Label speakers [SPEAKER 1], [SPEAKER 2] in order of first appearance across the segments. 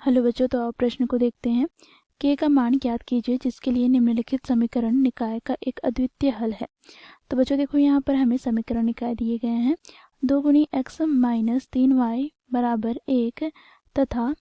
[SPEAKER 1] Hello बच्चों, तो आप प्रश्न को देखते हैं। के का मान ज्ञात कीजिए जिसके लिए निम्नलिखित समीकरण निकाय का एक अद्वितीय हल है। तो बच्चों देखो, यहाँ पर हमें समीकरण निकाय दिए गए हैं 2 गुणी एक्स माइनस 3y बराबर 1 तथा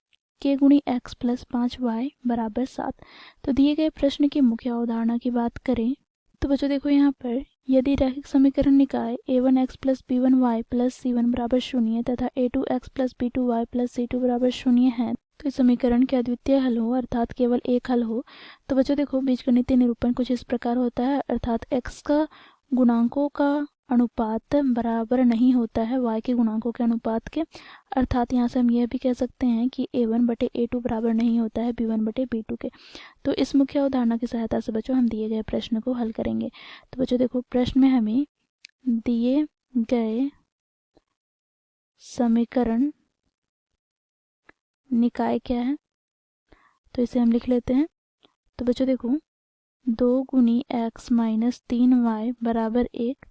[SPEAKER 1] के गुणी एक्स प्लस 5y बराबर 7। तो दिए गए प्रश्न की मुख्य अवधारणा की बात करें तो बच्चों देखो, यहाँ पर यदि रैखिक समीकरण निकाय a1x plus b1y plus c1 बराबर 0 तथा a2x plus b2y plus c2 बराबर 0 है तो इस समीकरण के अद्वितीय हल हो अर्थात केवल एक हल हो। तो बच्चों देखो, बीजगणितीय निरूपण कुछ इस प्रकार होता है, अर्थात x का गुणांकों का अनुपात बराबर नहीं होता है y के गुणांकों के अनुपात के। अर्थात यहाँ से हम यह भी कह सकते हैं कि a1 बटे a2 बराबर नहीं होता है b1 बटे b2 के। तो इस मुख्य अवधारणा की सहायता से बच्चों हम दिए गए प्रश्न को हल करेंगे। तो बच्चों देखो, प्रश्न में हमें दिए गए समीकरण निकाय क्या है, तो इसे हम लिख लेते हैं। तो बच्चों देखो, 2 गुनी एक्स माइनस 3y बराबर 1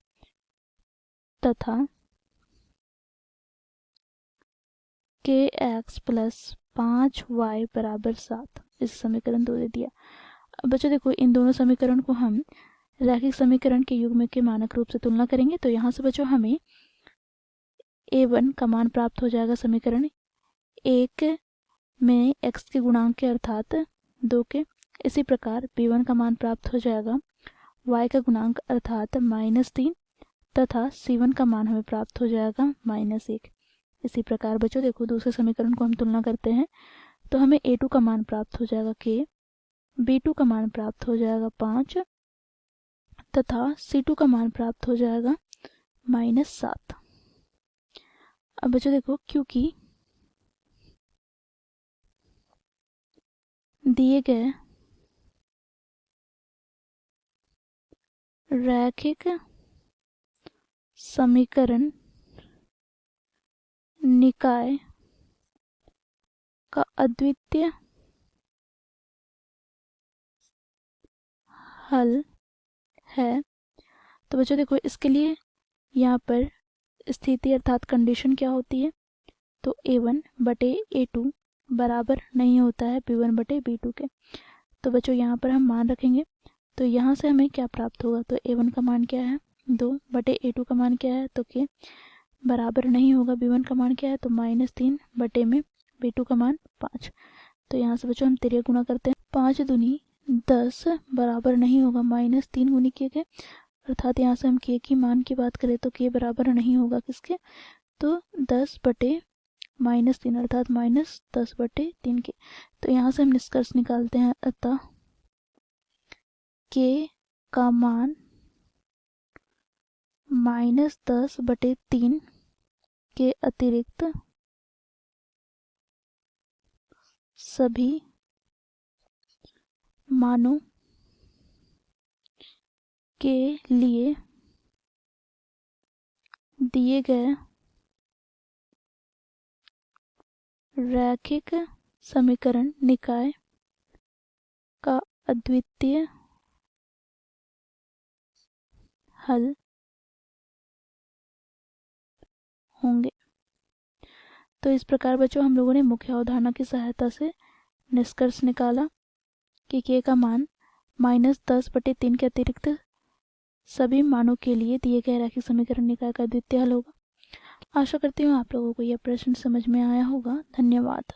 [SPEAKER 1] तथा के एक्स प्लस 5y बराबर 7, इस समीकरण 2 दे दिया। अब बच्चों देखो, इन दोनों समीकरण को हम रैखिक समीकरण के युग्म के मानक रूप से तुलना करेंगे। तो यहाँ से बच्चों हमें a1 का मान प्राप्त हो जाएगा समीकरण 1 में x के गुणांक के अर्थात 2 के। इसी प्रकार b1 का मान प्राप्त हो जाएगा y का गुणांक अर्थात -3 तथा c1 का मान हमें प्राप्त हो जाएगा -1। इसी प्रकार बच्चों देखो, दूसरे समीकरण को हम तुलना करते हैं तो हमें a2 का मान प्राप्त हो जाएगा k, b2 का मान प्राप्त हो जाएगा 5 तथा c2 का मान प्राप्त हो जाएगा -7। अब बच्चों देखो, क्योंकि दिए गए रैखिक समीकरण निकाय का अद्वितीय हल है, तो बच्चों देखो, इसके लिए यहाँ पर स्थिति अर्थात कंडीशन क्या होती है, तो a1 बटे a2 बराबर नहीं होता है b1 बटे b2 के। तो बच्चों यहाँ पर हम मान रखेंगे, तो यहाँ से हमें क्या प्राप्त होगा, तो a1 का मान क्या है 2 बटे a2 का मान क्या है, तो k बराबर नहीं होगा b1 का मान क्या है, तो -3 बटे में b2 का मान 5। तो यहाँ से बच्चों हम तिर्यक गुणा करते हैं, 5 दूनी 10 बराबर नहीं होगा -3 गुनी के, अर्थात यहाँ से हम k की मान की बात करें तो k बराबर नहीं होगा किसके, तो 10 बटे -3 अर्थात -10 बटे 3 के। तो यहाँ से हम निष्कर्ष निकालते हैं, अतः k का मान -10 बटे 3 के अतिरिक्त सभी मानों के लिए दिए गए रैखिक समीकरण निकाय का अद्वितीय हल होंगे। तो इस प्रकार बच्चों हम लोगों ने मुख्य अवधारणा की सहायता से निष्कर्ष निकाला कि k का मान -10 बटे 3 के अतिरिक्त सभी मानों के लिए दिए गए रैखिक समीकरण निकाय का अद्वितीय हल होगा। आशा करती हूँ आप लोगों को यह प्रश्न समझ में आया होगा। धन्यवाद।